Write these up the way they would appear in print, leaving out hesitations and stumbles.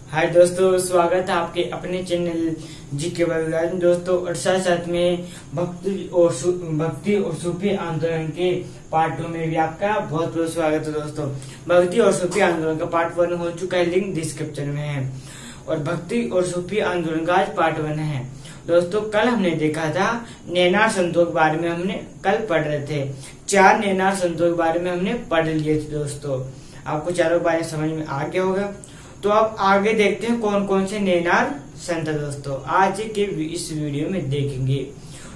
हाय दोस्तों, स्वागत है आपके अपने चैनल जी के में दोस्तों। और साथ साथ में भक्ति और सूफी आंदोलन के पार्ट 2 में भी आपका बहुत बहुत स्वागत है दोस्तों। भक्ति और सूफी आंदोलन का पार्ट 1 हो चुका है, लिंक डिस्क्रिप्शन में है। और भक्ति और सूफी आंदोलन का आज पार्ट 1 है दोस्तों। कल हमने देखा था नैनार संतों के बारे में, हमने कल पढ़ रहे थे 4 नैनार संतों के बारे में हमने पढ़ लिए थे दोस्तों। आपको चारों बारे समझ में आ गया होगा। तो अब आगे देखते हैं कौन कौन से नैनार संत दोस्तों आज के इस वीडियो में देखेंगे।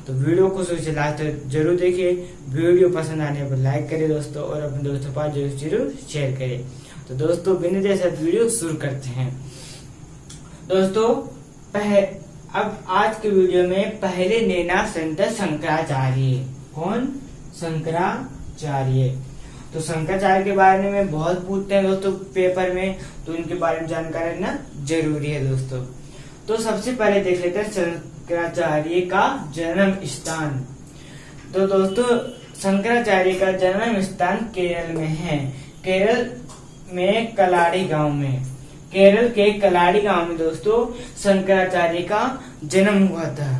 तो वीडियो को शुरू से लास्ट तक जरूर देखिए। वीडियो पसंद आने पर लाइक करें दोस्तों, और अपने दोस्तों के पास जरूर शेयर करें। तो दोस्तों बिना देर से वीडियो शुरू करते हैं दोस्तों। अब आज के वीडियो में पहले नैनार संत शंकराचार्य। कौन? शंकराचार्य। तो शंकराचार्य के बारे में बहुत पूछते हैं दोस्तों पेपर में, तो इनके बारे में जानकारी रखना जरूरी है दोस्तों। तो सबसे पहले देख लेते हैं शंकराचार्य का जन्म स्थान। तो दोस्तों शंकराचार्य का जन्म स्थान केरल में है। केरल में कलाड़ी गांव में, केरल के कलाड़ी गांव में दोस्तों शंकराचार्य का जन्म हुआ था,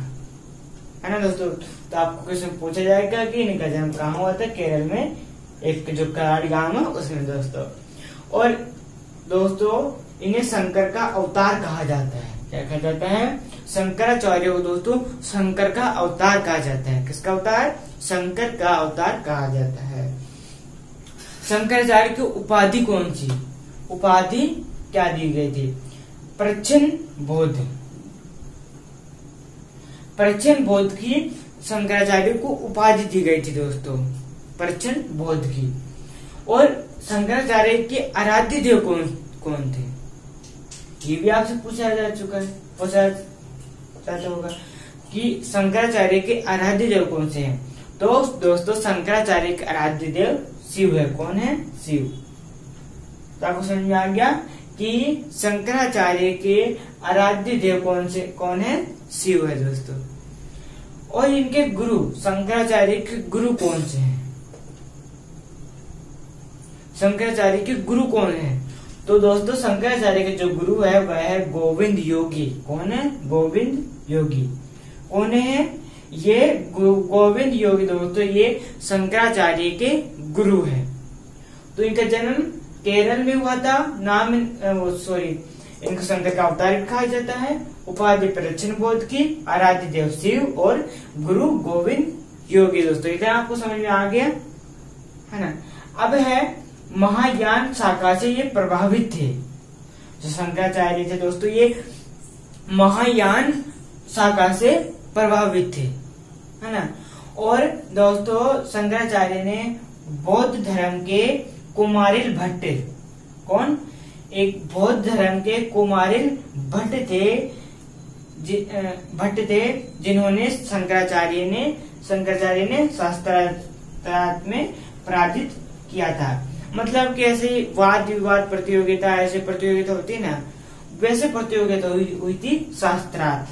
है ना दोस्तों। तो आपको क्वेश्चन पूछा जाएगा कि इनका जन्म कहाँ हुआ था? केरल में एक जो कलाड़ी गांव है उसमें दोस्तों। और दोस्तों इन्हें शंकर का अवतार कहा जाता है। क्या कहा जाता है? शंकराचार्य को दोस्तों शंकर का अवतार कहा जाता है। किसका अवतार? शंकर का अवतार कहा जाता है। शंकराचार्य की उपाधि कौन सी? उपाधि क्या दी गई थी? प्रच्छन्न बोध। प्रच्छन्न बोध की शंकराचार्य को उपाधि दी गई थी दोस्तों, प्रच्छन्न बोध की। और शंकराचार्य के आराध्य देव कौन थे? ये भी आपसे पूछा जा चुका है, पूछा जाता होगा कि शंकराचार्य के आराध्य देव कौन से हैं। तो दोस्तों शंकराचार्य के आराध्य देव शिव है। कौन है? शिव। तो आपको समझ में आ गया कि शंकराचार्य के आराध्य देव कौन है? शिव है दोस्तों। और इनके गुरु, शंकराचार्य के गुरु कौन से हैं? शंकराचार्य के गुरु कौन है? तो दोस्तों शंकराचार्य के जो गुरु है वह है गोविंद योगी। कौन है? गोविंद योगी। कौन है ये? गोविंद योगी दोस्तों ये शंकराचार्य के गुरु है। तो इनका जन्म केरल में हुआ था। नाम इनको शंकर का अवतार कहा जाता है। उपाधि प्रच्छन्न बोध की, आराध्य देव शिव और गुरु गोविंद योगी दोस्तों। इधर आपको समझ में आ गया है ना। अब है महायान शाखा से ये प्रभावित थे। जो शंकराचार्य थे दोस्तों ये महायान शाखा से प्रभावित थे, है ना। और दोस्तों शंकराचार्य ने बौद्ध धर्म के कुमारिल भट्ट, कौन? एक बौद्ध धर्म के कुमारिल भट्ट थे जिन्होंने शंकराचार्य ने शास्त्रार्थ में पराजित किया था। मतलब कि ऐसे वाद विवाद प्रतियोगिता, ऐसे प्रतियोगिता होती है ना, वैसे प्रतियोगिता हुई थी शास्त्रार्थ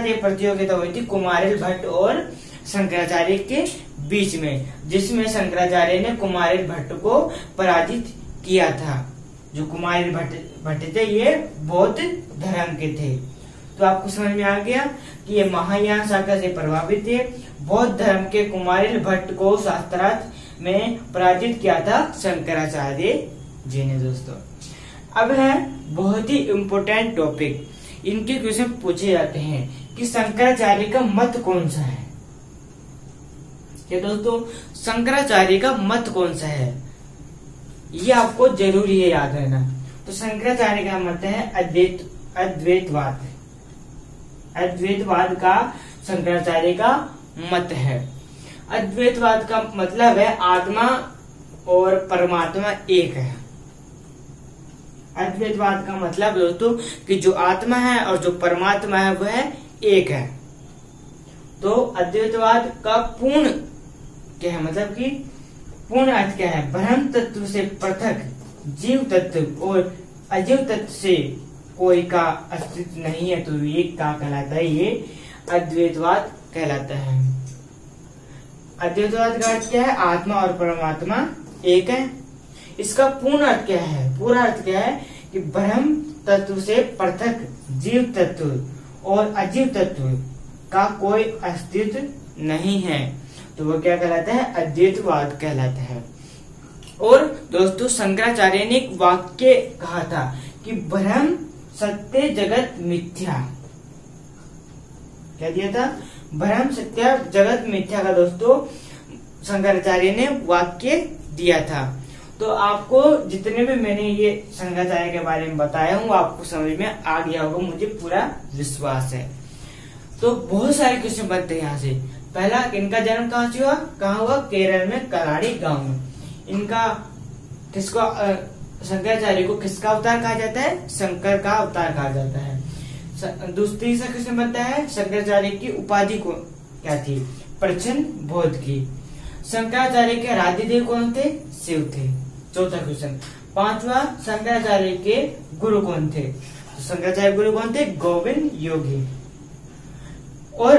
एक प्रतियोगिता हुई थी कुमारिल भट्ट और शंकराचार्य के बीच में, जिसमें शंकराचार्य ने कुमारिल भट्ट को पराजित किया था। जो कुमारिल भट्ट थे ये बौद्ध धर्म के थे। तो आपको समझ में आ गया कि ये महायान शाखा से प्रभावित थे। बौद्ध धर्म के कुमारिल भट्ट को शास्त्रार्थ में पराजित किया था शंकराचार्य जी ने दोस्तों। अब है बहुत ही इम्पोर्टेंट टॉपिक, इनके क्वेश्चन पूछे जाते हैं कि शंकराचार्य का मत कौन सा है। ये दोस्तों शंकराचार्य का मत कौन सा है, ये आपको जरूरी है याद रहना। तो शंकराचार्य का मत है अद्वैतवाद। अद्वैतवाद का शंकराचार्य का मत है। अद्वैतवाद का मतलब है आत्मा और परमात्मा एक है। अद्वैतवाद का मतलब दोस्तों कि जो आत्मा है और जो परमात्मा है वह एक है। तो अद्वैतवाद का पूर्ण क्या है? मतलब कि पूर्ण अर्थ क्या है? ब्रह्म तत्व से पृथक जीव तत्व और अजीव तत्व से कोई का अस्तित्व नहीं है, तो ये क्या कहलाता है? ये अद्वैतवाद कहलाता है। अद्वैतवाद का अर्थ क्या है? आत्मा और परमात्मा एक है। इसका पूर्ण अर्थ क्या है? पूरा अर्थ क्या है कि ब्रह्म तत्व से पृथक जीव तत्व और अजीव तत्व का कोई अस्तित्व नहीं है, तो वो क्या कहलाता है? अद्वैतवाद कहलाता है। और दोस्तों शंकराचार्य ने एक वाक्य कहा था कि ब्रह्म सत्य जगत मिथ्या। क्या दिया था? ब्रह्म सत्य जगत मिथ्या का दोस्तों शंकराचार्य ने वाक्य दिया था। तो आपको जितने भी मैंने ये शंकराचार्य के बारे में बताया हूँ आपको समझ में आ गया होगा, मुझे पूरा विश्वास है। तो बहुत सारे क्वेश्चन बनते हैं यहाँ से। पहला, इनका जन्म कहाँ से हुआ? कहाँ हुआ? केरल में कलाड़ी गांव में। इनका किसको शंकराचार्य को किसका अवतार कहा जाता है? शंकर का अवतार कहा जाता है। दूसरी सा क्वेश्चन बनता है, शंकराचार्य की उपाधि को क्या थी? प्रचन्न बोध की। शंकराचार्य के आराध्य देव कौन थे? शिव थे। चौथा क्वेश्चन। पांचवा, शंकराचार्य के गुरु कौन थे? शंकराचार्य गुरु कौन थे? गोविंद योगी। और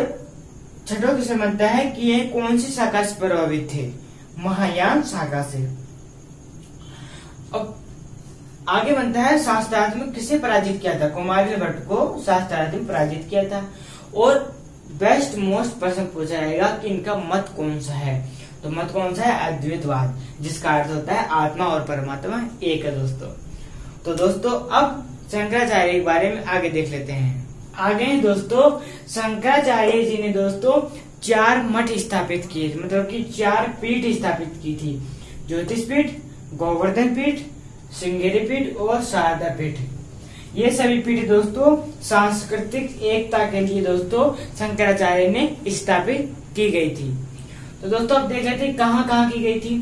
छठा क्वेश्चन बनता है कि ये कौन सी शाखा से प्रभावित थे? महायान शाखा से। अब आगे बनता है शास्त्रार्थ में किसे पराजित किया था? कुमारिल भट्ट को शास्त्रार्थ में पराजित किया था। और बेस्ट मोस्ट प्रश्न पूछा जाएगा कि इनका मत कौन सा है? तो मत कौन सा है? अद्वैतवाद, जिसका अर्थ होता है आत्मा और परमात्मा एक है दोस्तों। तो दोस्तों अब शंकराचार्य के बारे में आगे देख लेते हैं। आगे दोस्तों शंकराचार्य जी ने दोस्तों 4 मठ स्थापित किए, मतलब कि 4 पीठ स्थापित की थी। ज्योतिष पीठ, गोवर्धन पीठ, श्रृंगेरी पीठ और शारदा पीठ। ये सभी पीठ दोस्तों सांस्कृतिक एकता के लिए दोस्तों शंकराचार्य ने स्थापित की गई थी। तो दोस्तों अब देख लेते हैं कहाँ कहाँ की गई थी।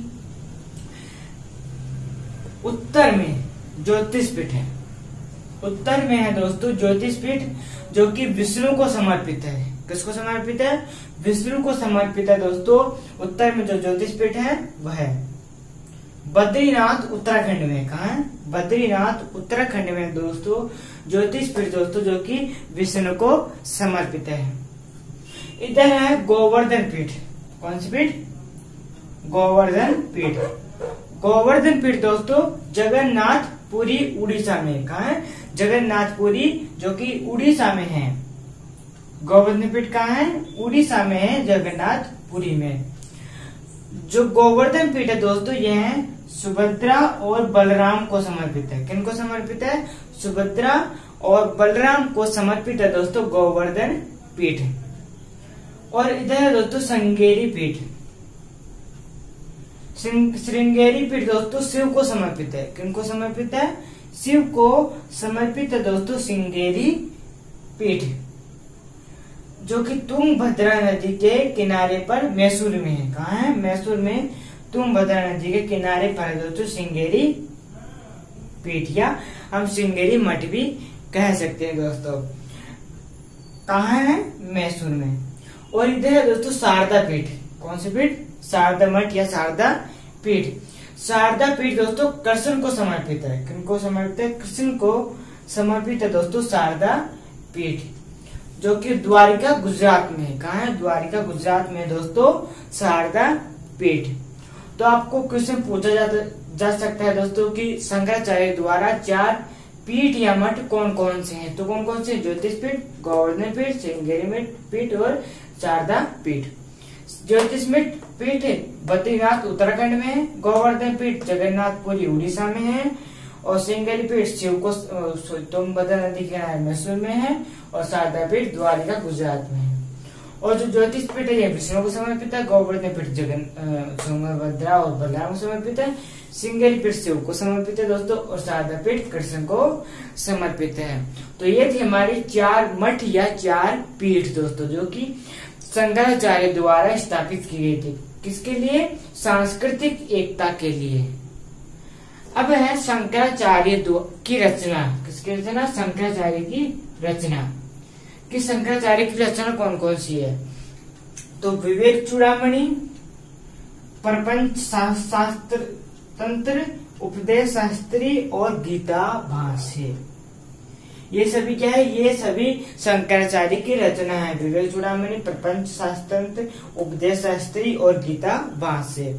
उत्तर में ज्योतिष पीठ है। उत्तर में है दोस्तों ज्योतिष पीठ, जो कि विष्णु को समर्पित है। किसको समर्पित है? विष्णु को समर्पित है दोस्तों। उत्तर में जो ज्योतिष पीठ है वह है बद्रीनाथ उत्तराखंड में। कहा है? बद्रीनाथ उत्तराखंड में दोस्तों ज्योतिष पीठ दोस्तों, जो कि विष्णु को समर्पित है। इधर है गोवर्धन पीठ। कौन सी पीठ? गोवर्धन पीठ। गोवर्धन पीठ दोस्तों जगन्नाथपुरी उड़ीसा में। कहा है? जगन्नाथपुरी, जो कि उड़ीसा में है। गोवर्धन पीठ कहाँ है? उड़ीसा में है, जगन्नाथपुरी में। जो गोवर्धन पीठ है दोस्तों यह है सुभद्रा और बलराम को समर्पित है। किनको समर्पित है? सुभद्रा और बलराम को समर्पित है दोस्तों गोवर्धन पीठ। और इधर है दोस्तों श्रृंगेरी पीठ। श्रृंगेरी पीठ दोस्तों शिव को समर्पित है। किनको समर्पित है? शिव को समर्पित है दोस्तों श्रृंगेरी पीठ, जो कि तुंगभद्रा नदी के किनारे पर मैसूर में है। कहाँ है? मैसूर में तुंगभद्रा नदी के किनारे पर है दोस्तों श्रृंगेरी पीठ, या हम श्रृंगेरी मठ भी कह सकते हैं दोस्तों। कहाँ है? मैसूर में। और इधर है दोस्तों शारदा पीठ। कौन सी पीठ? शारदा मठ या शारदा पीठ। शारदा पीठ दोस्तों कृष्ण को समर्पित है। किनको समर्पित है? कृष्ण को समर्पित है दोस्तों शारदा पीठ, जो कि द्वारिका गुजरात में है। कहाँ है? द्वारिका गुजरात में दोस्तों शारदा पीठ। तो आपको क्वेश्चन पूछा जा सकता है दोस्तों कि शंकराचार्य द्वारा 4 पीठ या मठ कौन कौन से हैं? तो कौन कौन से? ज्योतिष पीठ, गोवर्धन पीठ, श्रृंगेरी पीठ और शारदा पीठ। ज्योतिष पीठ बद्रीनाथ उत्तराखंड में है, गोवर्धन पीठ जगन्नाथपुरी उड़ीसा में है, और श्रृंगेरी पीठ शिव को तुंगभद्रा नदी के किनारे मैसूर में है, और शारदा पीठ द्वारिका गुजरात में है। और जो ज्योतिष पीठ है ये विष्णु को समर्पित है, गोवर्धन पीठ सुभद्रा और बलराम को समर्पित है, श्रृंगेरी पीठ शिव को समर्पित है दोस्तों, और शारदा पीठ कृष्ण को समर्पित है। तो ये थी हमारी 4 मठ या 4 पीठ दोस्तों, जो कि शंकराचार्य द्वारा स्थापित की गई थी। किसके लिए? सांस्कृतिक एकता के लिए। अब है शंकराचार्य की रचना। किसकी रचना? शंकराचार्य की रचना। कि शंकराचार्य की रचना कौन कौन सी है? तो विवेक चूड़ामणि, प्रपंच शास्त्र तंत्र, उपदेश शास्त्री और गीता भाष्य। ये सभी क्या है? ये सभी शंकराचार्य की रचना है। विवेक चूड़ामणि, प्रपंच शास्त्र तंत्र, उपदेश शास्त्री और गीता भाष्य।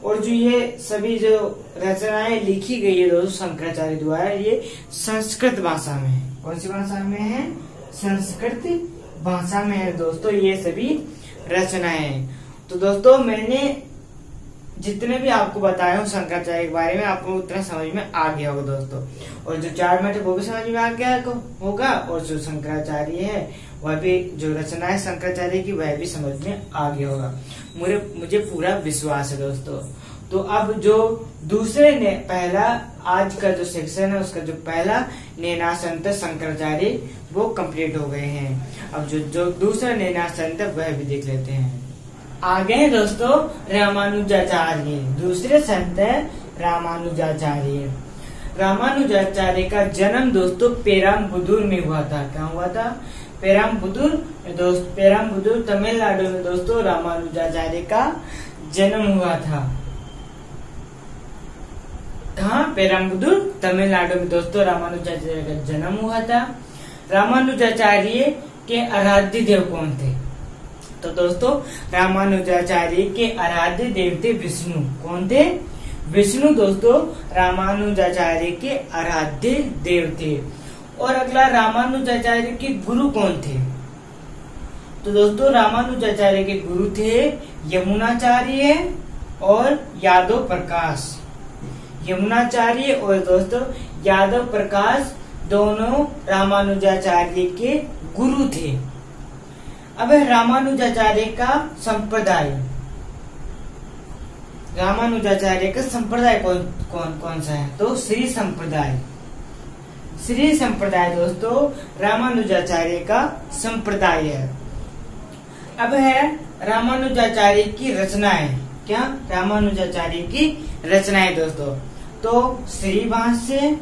और जो ये सभी जो रचनाएं लिखी गई है दोस्तों शंकराचार्य द्वारा, ये संस्कृत भाषा में है। कौन सी भाषा में है? संस्कृत भाषा में है दोस्तों ये सभी रचनाएं। तो दोस्तों मैंने जितने भी आपको बताया हूँ शंकराचार्य के बारे में, आपको उतना समझ में आ गया होगा दोस्तों। और जो 4 मिनट वो भी समझ में आ गया होगा, और जो शंकराचार्य है वह भी, जो रचना है शंकराचार्य की वह भी समझ में आ गया होगा, मुझे पूरा विश्वास है दोस्तों। तो अब जो दूसरे ने पहला आज का जो सेक्शन है उसका जो पहला नेनासंत शंकराचार्य वो कंप्लीट हो गए हैं। अब जो दूसरा नेनासंत वह भी देख लेते हैं। आगे है दोस्तों रामानुजाचार्य। दूसरे संत है रामानुजाचार्य। रामानुजाचार्य का जन्म दोस्तों पेराम्बुदूर में हुआ था। क्या हुआ था? पेराम्बुदूर तमिलनाडु में दोस्तों रामानुजाचार्य का जन्म हुआ था। कहाँ? पेराम्बुदूर तमिलनाडु में दोस्तों रामानुजाचार्य का जन्म हुआ था। रामानुजाचार्य के आराध्य देव कौन थे? तो दोस्तों रामानुजाचार्य के आराध्य देव थे विष्णु। कौन थे? विष्णु दोस्तों रामानुजाचार्य के आराध्य देव थे। और अगला रामानुजाचार्य के गुरु कौन थे? तो दोस्तों रामानुजाचार्य के गुरु थे यमुनाचार्य और यादव प्रकाश। यमुनाचार्य और दोस्तों यादव प्रकाश दोनों रामानुजाचार्य के गुरु थे। अब रामानुजाचार्य का संप्रदाय। रामानुजाचार्य का संप्रदाय कौन सा है? तो श्री संप्रदाय। श्री संप्रदाय दोस्तों रामानुजाचार्य का संप्रदाय है। अब है रामानुजाचार्य की रचनाएं। क्या? रामानुजाचार्य की रचनाएं दोस्तों। तो श्री भाष्य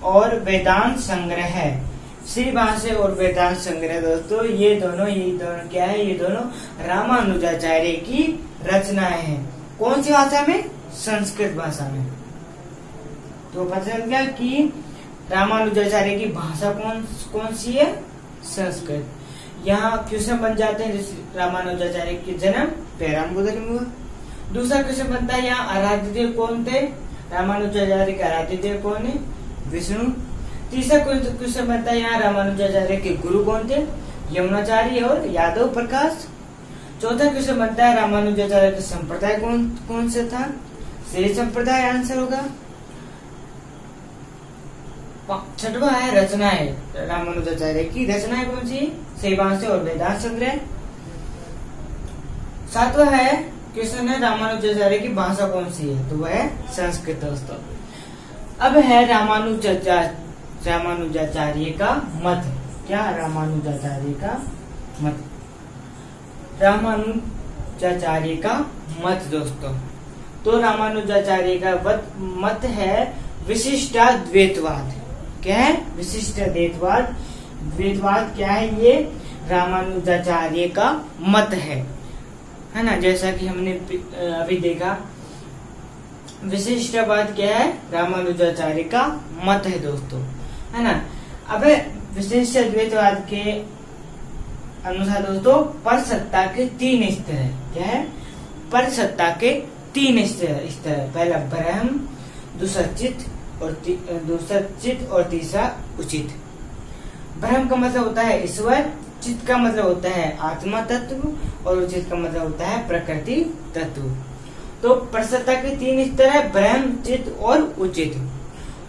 और वेदांत संग्रह है। श्री भाष्य और वेदांत संग्रह दोस्तों ये दोनों क्या है? ये दोनों रामानुजाचार्य की रचनाएं हैं। कौन सी भाषा में? संस्कृत भाषा में। तो पता चल गया कि रामानुजाचार्य की भाषा कौन सी है? संस्कृत। यहाँ क्वेश्चन बन जाते हैं जैसे रामानुजाचार्य के जन्म पेराम्बुदूर में हुआ। दूसरा क्वेश्चन बनता है यहाँ आराध्य देव कौन थे? रामानुजाचार्य के आराध्य देव कौन है? विष्णु। तीसरा क्वेश्चन बनता है यहाँ रामानुजाचार्य के गुरु कौन थे? यमुनाचार्य और यादव प्रकाश। चौथा क्वेश्चन बनता है रामानुजाचार्य का संप्रदाय कौन से था? श्री संप्रदाय आंसर होगा। छठवा है रचनाएं। रामानुजाचार्य की रचनाएं कौन सी? श्री भाष्य और वेदांत संग्रह। सातवा है क्वेश्चन है रामानुजाचार्य की भाषा कौन सी है? तो वह है संस्कृत दोस्तों। अब है रामानुजाचार्य का मत। क्या? रामानुजाचार्य का मत। रामानुजाचार्य का मत दोस्तों। तो रामानुजाचार्य का मत है विशिष्टाद्वैतवाद। क्या है? विशिष्टाद्वैतवाद। द्वैतवाद क्या है? ये रामानुजाचार्य का मत है ना। जैसा कि हमने अभी देखा विशिष्टवाद क्या है? रामानुजाचार्य का मत है दोस्तों, है ना। अब विशिष्ट द्वैतवाद के अनुसार दोस्तों पर सत्ता के 3 स्तर है। क्या है? पर सत्ता के 3 स्तर। पहला ब्रह्म, दूसरा चित्त और तीसरा उचित। ब्रह्म का मतलब होता है ईश्वर, चित्त का मतलब होता है आत्मा तत्व और उचित का मतलब होता है प्रकृति तत्व। तो प्रसत्ता के 3 स्तर है, ब्रह्म, चित्त और उचित।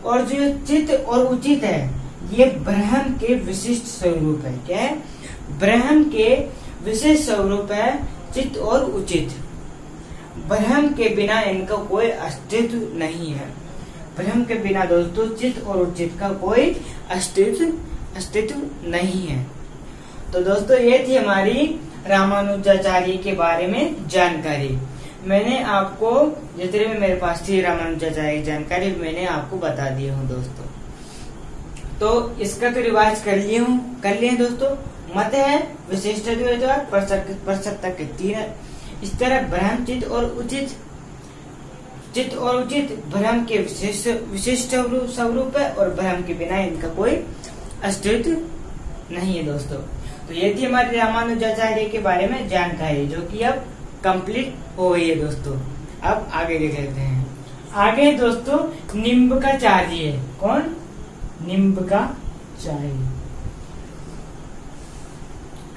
और जो चित्त और उचित है ये ब्रह्म के विशिष्ट स्वरूप है। क्या है? ब्रह्म के विशिष्ट स्वरूप है चित्त और उचित। ब्रह्म के बिना इनका कोई अस्तित्व नहीं है। ब्रह्म के बिना दोस्तों चित्त और उचित का कोई अस्तित्व नहीं है। तो दोस्तों ये थी हमारी रामानुजाचार्य के बारे में जानकारी। मैंने आपको जितने भी मेरे पास थी रामानुजाचार्य की जानकारी मैंने आपको बता दी हूँ दोस्तों। तो इसका तो रिवाज कर लिए दोस्तों। मत है विशिष्ट द्वैतवाद, पर सत्ता के 3 इस तरह ब्रह्म, चित्त और उचित। चित्त और उचित ब्रह्म के विशिष्ट स्वरूप है और ब्रह्म के बिना इनका कोई अस्तित्व नहीं है दोस्तों। तो ये थी हमारी रामानुजाचार्य के बारे में जानकारी जो कि अब कंप्लीट हो गई है दोस्तों। अब आगे देख लेते हैं। आगे दोस्तों निम्बकाचार्य। कौन? निम्बकाचार्य।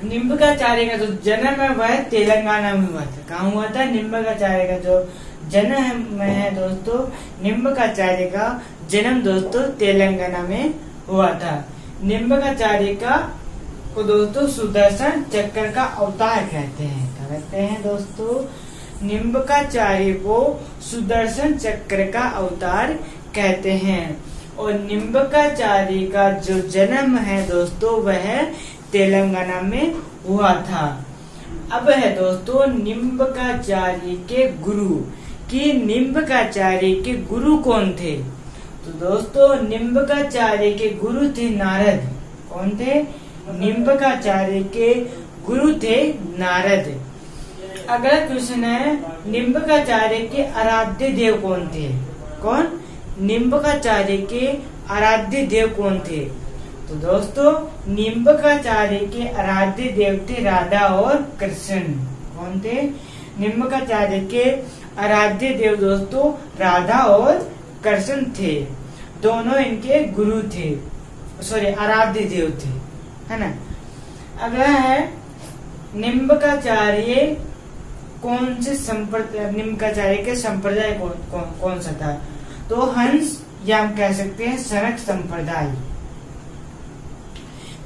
निम्बकाचार्य का जो जन्म है वह तेलंगाना में हुआ था। कहाँ हुआ था? निम्बकाचार्य का जो जन्म है दोस्तों, निम्बकाचार्य का जन्म दोस्तों तेलंगाना में हुआ था। निम्बकाचार्य का को दोस्तों सुदर्शन चक्र का अवतार कहते हैं। क्या कहते हैं दोस्तों? निम्बकाचार्य को सुदर्शन चक्र का अवतार कहते हैं। और निम्बकाचार्य का जो जन्म है दोस्तों वह तेलंगाना में हुआ था। अब है दोस्तों निम्बकाचार्य के गुरु कि निम्बकाचार्य के गुरु कौन थे? तो दोस्तों निम्बकाचार्य के गुरु थे नारद। कौन थे? निम्बकाचार्य के गुरु थे नारद। अगला क्वेश्चन है निम्बकाचार्य के आराध्य देव कौन थे? कौन? निम्बकाचार्य के आराध्य देव कौन थे? तो दोस्तों निम्बकाचार्य के आराध्य देव थे राधा और कृष्ण। कौन थे? निम्बकाचार्य के आराध्य देव दोस्तों राधा और कृष्ण थे। दोनों इनके गुरु थे, सॉरी आराध्य देव थे, है ना। अगला है निम्बकाचार्य कौन से संप्रदाय, निम्बकाचार्य के संप्रदाय कौन सा था? तो हंस या हम कह सकते हैं सनक संप्रदाय।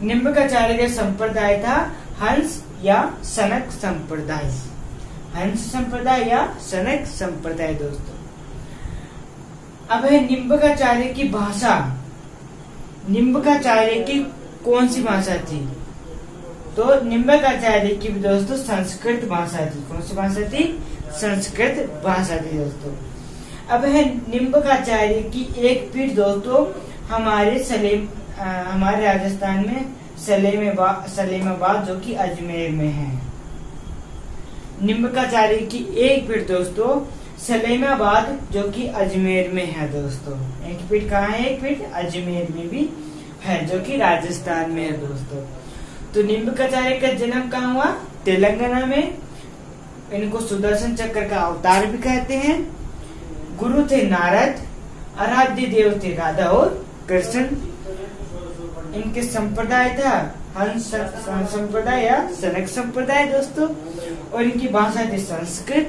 निम्बकाचार्य का संप्रदाय था हंस या सनक संप्रदाय। हंस संप्रदाय या सनक संप्रदाय दोस्तों। अब है निम्बकाचार्य की भाषा। निम्बकाचार्य की कौन सी भाषा थी? तो निम्बकाचार्य की दोस्तों संस्कृत भाषा थी। कौन सी भाषा थी? संस्कृत भाषा थी दोस्तों। अब है निम्बकाचार्य की एक पीठ दोस्तों हमारे राजस्थान में सलेमाबाद जो कि अजमेर में है। निम्बकाचार्य की एक पीठ दोस्तों सलेमाबाद जो कि अजमेर में है दोस्तों। एक पीठ कहाँ है? एक पीठ अजमेर में भी है जो कि राजस्थान में है दोस्तों। तो निम्बकाचार्य का जन्म कहाँ हुआ? तेलंगाना में। इनको सुदर्शन चक्र का अवतार भी कहते हैं। गुरु थे नारद, आराध्य देव थे राधा और कृष्ण। इनके संप्रदाय था हंस संप्रदाय या सनक संप्रदाय दोस्तों। और इनकी भाषा थी संस्कृत।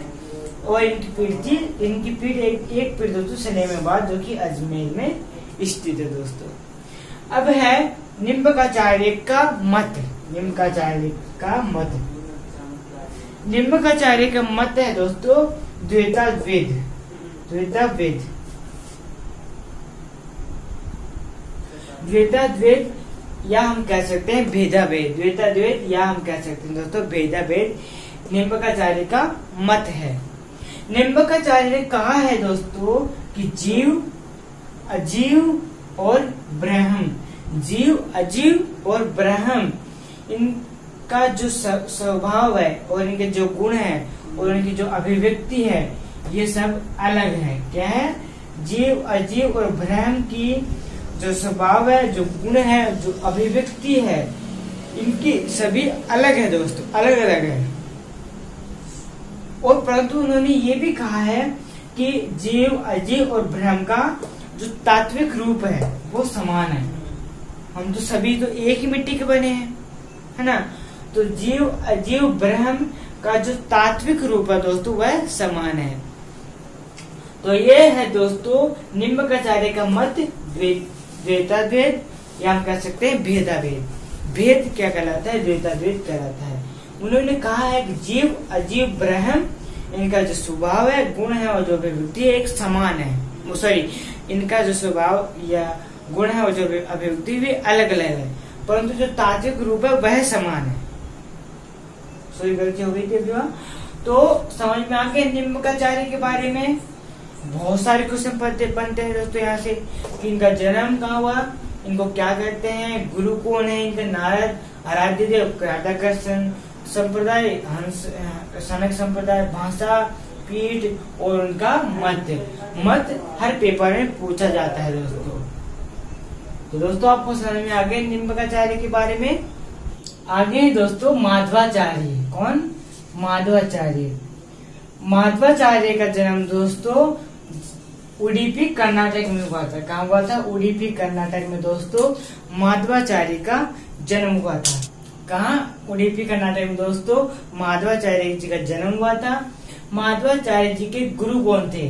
और इनकी पीठ एक पीठ दोस्तों सलेमाबाद जो कि अजमेर में स्थित है दोस्तों। अब है निम्बकाचार्य का मत। निम्बकाचार्य का मत है दोस्तों द्वैताद्वैत। द्वैताद्वैत या हम कह सकते हैं भेदाभेद। द्वैताद्वैत या हम कह सकते हैं दोस्तों भेदाभेद निम्बकाचार्य का मत है। निम्बकाचार्य ने कहा है दोस्तों कि जीव, अजीव और ब्रह्म, जीव, अजीव और ब्रह्म, इनका जो स्वभाव है और इनके जो गुण है और इनकी जो अभिव्यक्ति है ये सब अलग है। क्या है? जीव, अजीव और ब्रह्म की जो स्वभाव है, जो गुण है, जो अभिव्यक्ति है, इनकी सभी अलग है दोस्तों, अलग अलग है। और परंतु उन्होंने ये भी कहा है कि जीव, अजीव और ब्रह्म का जो तात्विक रूप है वो समान है। हम तो सभी तो एक ही मिट्टी के बने हैं, है ना। तो जीव, अजीव, ब्रह्म का जो तात्विक रूप है दोस्तों वह समान है। तो ये है दोस्तों निम्बकाचार्य का मत द्वैताद्वैत या हम कह सकते हैं भेदाभेद। भेद क्या कहलाता है? द्वैताद्वैत कहलाता है। उन्होंने कहा है कि जीव, अजीव, ब्रह्म, इनका जो स्वभाव है, गुण है और जो अभिव्यक्ति है एक समान है। सॉरी, इनका जो स्वभाव या गुण है और जो अभिव्यक्ति भी अलग अलग है, परंतु जो तात्विक रूप है वह समान है। सॉरी, गलती हो गई थी अभी। तो समझ में आ गया निम्बकाचार्य के बारे में। बहुत सारे क्वेश्चन बनते हैं दोस्तों यहाँ से कि इनका जन्म कहाँ हुआ, इनको क्या कहते हैं, गुरु कौन है इनका, नारद, आराध्य देव, राधा कृष्ण, संप्रदाय हंस सनक संप्रदाय, भाषा, पीठ और उनका मत हर पेपर में पूछा जाता है दोस्तों। तो दोस्तों आपको समझ में आ गए निम्बकाचार्य के बारे में। आगे दोस्तों माधवाचार्य। कौन? माधवाचार्य। माधवाचार्य का जन्म दोस्तों उडुपी कर्नाटक में हुआ था। कहाँ हुआ था? उडुपी कर्नाटक में दोस्तों माधवाचार्य का जन्म हुआ था। कहाँ? उडुपी कर्नाटक में दोस्तों माधवाचार्य जी का जन्म हुआ था। माधवाचार्य जी के गुरु कौन थे?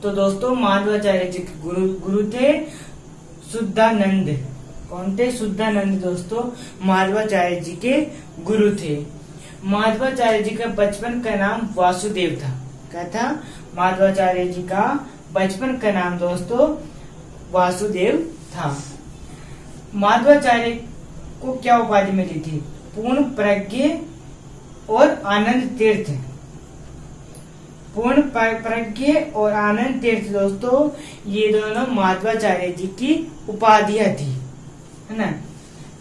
तो दोस्तों माधवाचार्य जी के गुरु थे शुद्धानंद। कौन थे? शुद्धानंद दोस्तों माधवाचार्य जी के गुरु थे। माधवाचार्य जी का बचपन का नाम वासुदेव था। क्या था? माधवाचार्य जी का बचपन का नाम दोस्तों वासुदेव था। माधवाचार्य को क्या उपाधि मिली थी? पूर्ण प्रज्ञ और आनंद तीर्थ। पूर्ण प्रज्ञ और आनंद तीर्थ दोस्तों ये दोनों माधवाचार्य जी की उपाधियां थी, है ना।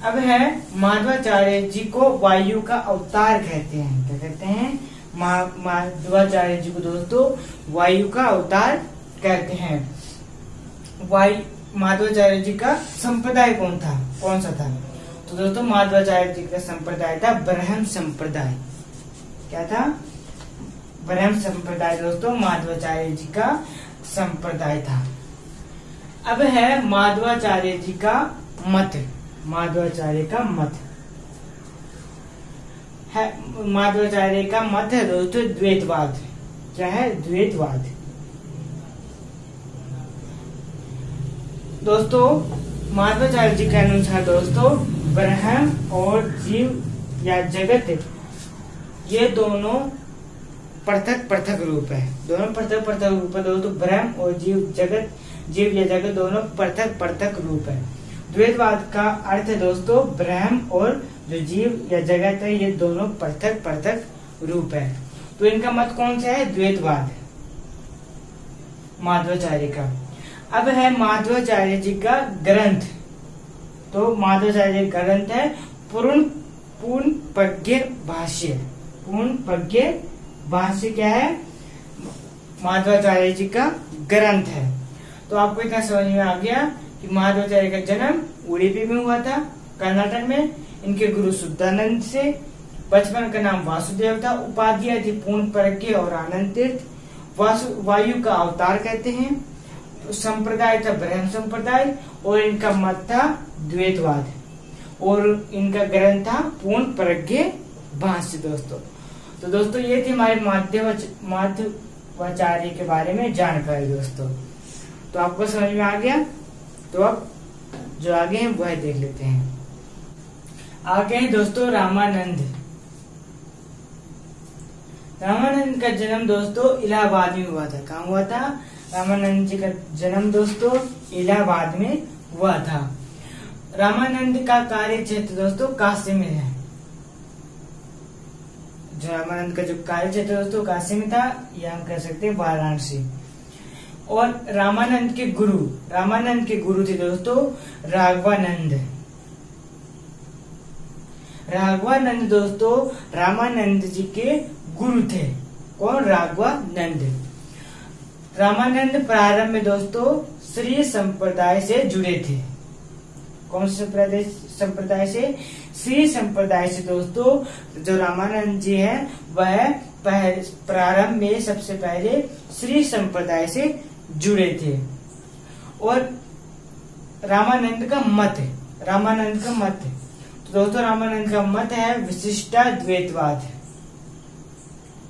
अब है माधवाचार्य जी को वायु का अवतार कहते हैं। क्या कहते हैं? माधवाचार्य जी को दोस्तों वायु का अवतार कहते हैं। माधवाचार्य जी का संप्रदाय कौन सा था? तो दोस्तों माधवाचार्य जी का संप्रदाय था ब्रह्म संप्रदाय। क्या था? ब्रह्म संप्रदाय दोस्तों माधवाचार्य जी का संप्रदाय था। अब है माधवाचार्य जी का मत। माधवाचार्य का मत है, माधवाचार्य का मत है दोस्तों द्वैतवाद। क्या है? द्वैतवाद। दोस्तों माधवाचार्य जी के अनुसार दोस्तों ब्रह्म और जीव या जगत ये दोनों पृथक पृथक रूप है। दोनों पृथक पृथक रूप है दोस्तों। ब्रह्म और जीव या जगत दोनों पृथक पृथक रूप है। द्वैतवाद का अर्थ है दोस्तों ब्रह्म और जो जीव या जगत है ये दोनों पृथक पृथक रूप है। तो इनका मत कौन सा है? द्वैतवाद माधवाचार्य का। अब है माधवाचार्य जी का ग्रंथ। तो माधवाचार्य ग्रंथ है पूर्ण प्रज्ञ भाष्य। पूर्ण प्रज्ञ भाष्य क्या है? माधवाचार्य जी का ग्रंथ है। तो आपको इतना समझ में आ गया कि माधवाचार्य का जन्म उडुपी में हुआ था, कर्नाटक में। इनके गुरु शुद्धानंद से। बचपन का नाम वासुदेव था। उपाधियां थी पूर्ण प्रज्ञ और आनंद तीर्थ। वायु का अवतार कहते हैं। संप्रदाय था ब्रह्म संप्रदाय और इनका मत था द्वैतवाद और इनका ग्रंथ था पूर्ण प्रज्ञ भाष्य दोस्तों। तो दोस्तों ये थी हमारे माधवाचार्य के बारे में जानकारी दोस्तों। तो आपको समझ में आ गया? तो अब जो आगे हैं वह देख लेते हैं। आगे हैं दोस्तों रामानंद। रामानंद का जन्म दोस्तों इलाहाबाद में हुआ था। कहाँ हुआ था? रामानंद जी का जन्म दोस्तों इलाहाबाद में हुआ था। रामानंद का कार्य क्षेत्र दोस्तों काशी में है। जो रामानंद का जो कार्य क्षेत्र दोस्तों काशी में था, यह हम कह सकते हैं वाराणसी। और रामानंद के गुरु थे दोस्तों राघवानंद। राघवानंद दोस्तों रामानंद जी के गुरु थे। कौन? राघवानंद। रामानंद प्रारंभ में दोस्तों श्री संप्रदाय से जुड़े थे। कौन से संप्रदाय से? श्री संप्रदाय से दोस्तों जो रामानंद जी हैं वह प्रारंभ में सबसे पहले श्री संप्रदाय से जुड़े थे। और रामानंद का मत तो दोस्तों रामानंद का मत है विशिष्टाद्वैतवाद।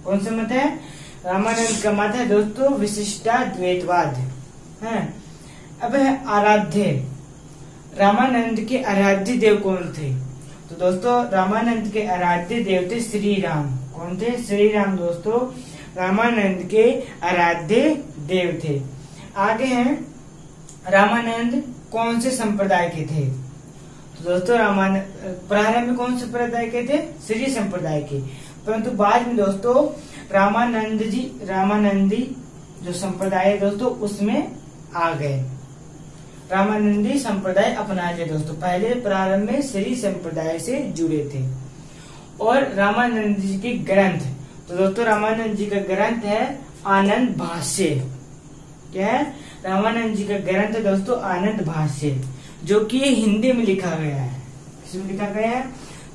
कौन सा मत है? रामानंद का मत है दोस्तों विशिष्टाद्वैतवाद है। अब है आराध्य। रामानंद के आराध्य देव कौन थे? तो दोस्तों रामानंद के आराध्य देव थे श्री राम। कौन थे? श्री राम दोस्तों रामानंद के आराध्य देव थे। आगे हैं रामानंद कौन से संप्रदाय के थे? तो दोस्तों प्रारंभ में कौन से संप्रदाय के थे? श्री संप्रदाय के। परंतु बाद में दोस्तों रामानंदी जो संप्रदाय है दोस्तों उसमें आ गए। रामानंदी संप्रदाय अपना लिया दोस्तों। पहले प्रारंभ में श्री संप्रदाय से जुड़े थे। और रामानंद जी के ग्रंथ, तो दोस्तों रामानंद जी का ग्रंथ है आनंद भाष्य। क्या है? रामानंद जी का ग्रंथ है दोस्तों आनंद भाष्य, जो कि हिंदी में लिखा गया है। किसमें लिखा गया है?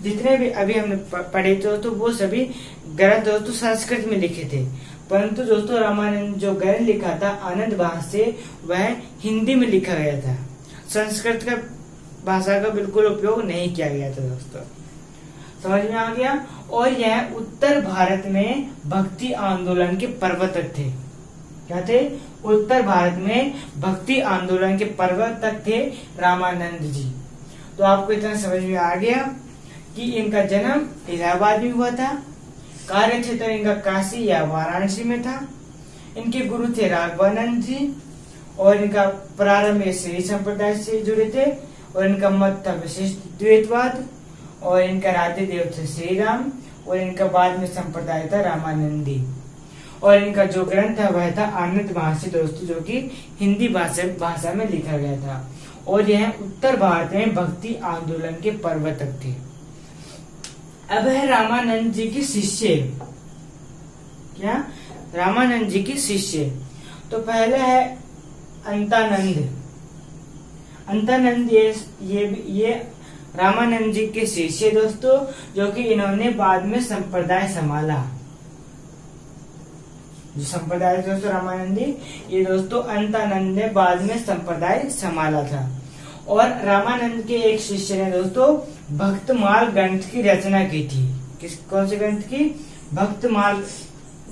जितने भी अभी हमने पढ़े दोस्तों वो सभी ग्रंथ दोस्तों संस्कृत में लिखे थे, परंतु दोस्तों रामानंद जो ग्रंथ लिखा था आनंद भाष्य वह हिंदी में लिखा गया था, संस्कृत का भाषा का बिल्कुल उपयोग नहीं किया गया था दोस्तों। समझ में आ गया। और यह उत्तर भारत में भक्ति आंदोलन के प्रवर्तक थे। क्या थे? उत्तर भारत में भक्ति आंदोलन के प्रवर्तक थे रामानंद जी। तो आपको इतना समझ में आ गया कि इनका जन्म इलाहाबाद में हुआ था, कार्य क्षेत्र इनका काशी या वाराणसी में था, इनके गुरु थे राघवानंद जी, और इनका प्रारंभ श्री संप्रदाय से जुड़े थे, और इनका मत था विशिष्ट द्वैतवाद, और इनका राज्य देव थे श्री राम, और इनका बाद में संप्रदाय था रामानंदी, और इनका जो ग्रंथ था वह था आनंद भाष्य दोस्तों, जो कि हिंदी भाषा में लिखा गया था। और यह उत्तर भारत में भक्ति आंदोलन के प्रवर्तक थे। अब है रामानंद जी की शिष्य। क्या? रामानंद जी की शिष्य। तो पहले है अंतानंद। अंतानंद ये रामानंद जी के शिष्य दोस्तों, जो कि इन्होंने बाद में संप्रदाय संभाला। जो संप्रदाय दोस्तों रामानंदी, ये दोस्तों अंतानंद ने बाद में संप्रदाय संभाला था। और रामानंद के एक शिष्य ने दोस्तों भक्तमाल ग्रंथ की रचना की थी। कौन से ग्रंथ की? भक्तमाल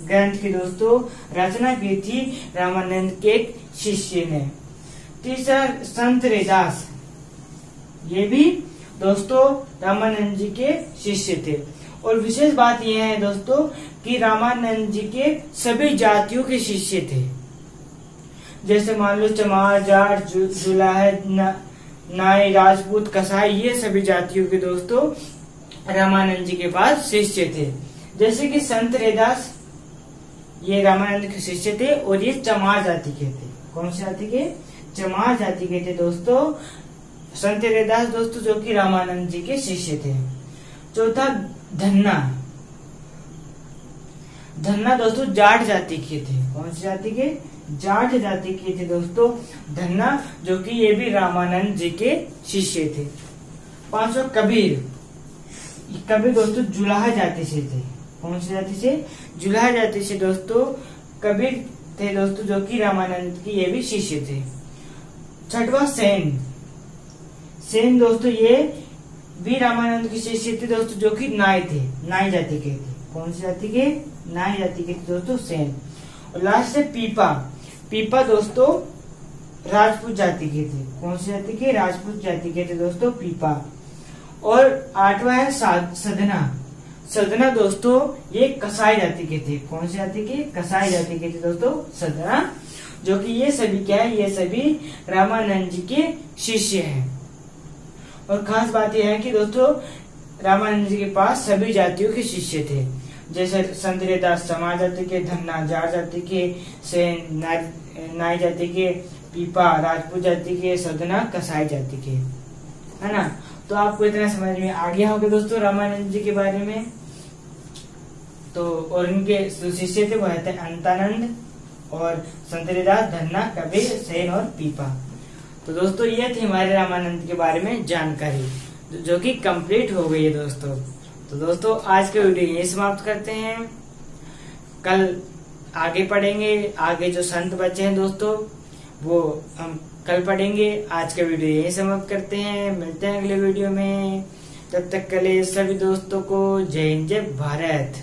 ग्रंथ की दोस्तों रचना की थी रामानंद के एक शिष्य ने। तीसरा संत रैदास, ये भी दोस्तों रामानंद जी के शिष्य थे। और विशेष बात यह है दोस्तों कि रामानंद जी के सभी जातियों के शिष्य थे। जैसे मान लो चमार, जाट, जुलाह, नाई, राजपूत, कसाई, ये सभी जातियों के दोस्तों रामानंद जी के पास शिष्य थे। जैसे कि संत रैदास, ये रामानंद के शिष्य थे, और ये चमार जाति के थे। कौन सी जाति के? चमार जाति के थे दोस्तों संत रैदास दोस्तों, जो कि रामानंद जी के शिष्य थे। चौथा धन्ना। धन्ना दोस्तों जाट जाति के थे। कौन सी जाति के? जाट जाति के थे दोस्तों धन्ना, जो कि ये भी रामानंद जी के शिष्य थे। पांचवा कबीर। कबीर दोस्तों जुलाहा जाति से थे। कौन सी जाति से? जुलाहा जाति से दोस्तों कबीर थे दोस्तों, जो कि रामानंद की ये भी शिष्य थे। छठवा सेन। सेन दोस्तों ये भी रामानंद के शिष्य थे दोस्तों, जो कि नाई थे, नाई जाति के थे। कौन सी जाति के? नाई जाति के थे दोस्तों सेन। और लास्ट से पीपा। पीपा दोस्तों राजपूत जाति के थे। कौन सी जाति के? राजपूत जाति के थे दोस्तों पीपा। और आठवां है सदना। सदना दोस्तों ये कसाई जाति के थे। कौन सी जाति के? कसाई जाति के थे दोस्तों सदना, जो कि ये सभी क्या है? ये सभी रामानंद जी के शिष्य हैं। और खास बात यह है कि दोस्तों रामानंद जी के पास सभी जातियों के शिष्य थे। जैसे संत रैदास चमार जाति के, धन्ना जाट जाति के, सेन नाई जाति के, पीपा राजपूत जाति के, सदना कसाई जाति के, है ना। तो आपको इतना समझ में आ गया होगा दोस्तों रामानंद जी के बारे में। तो और इनके जो शिष्य थे वह थे अंतानंद और संत रैदास, धन्ना, कबीर, सेन और पीपा। तो दोस्तों ये थी हमारे रामानंद के बारे में जानकारी, जो कि कंप्लीट हो गई है दोस्तों। तो दोस्तों आज के वीडियो यही समाप्त करते हैं। कल आगे पढ़ेंगे, आगे जो संत बचे हैं दोस्तों वो हम कल पढ़ेंगे। आज का वीडियो यही समाप्त करते हैं, मिलते हैं अगले वीडियो में। तब तक के लिए सभी दोस्तों को जय हिंद, जय भारत।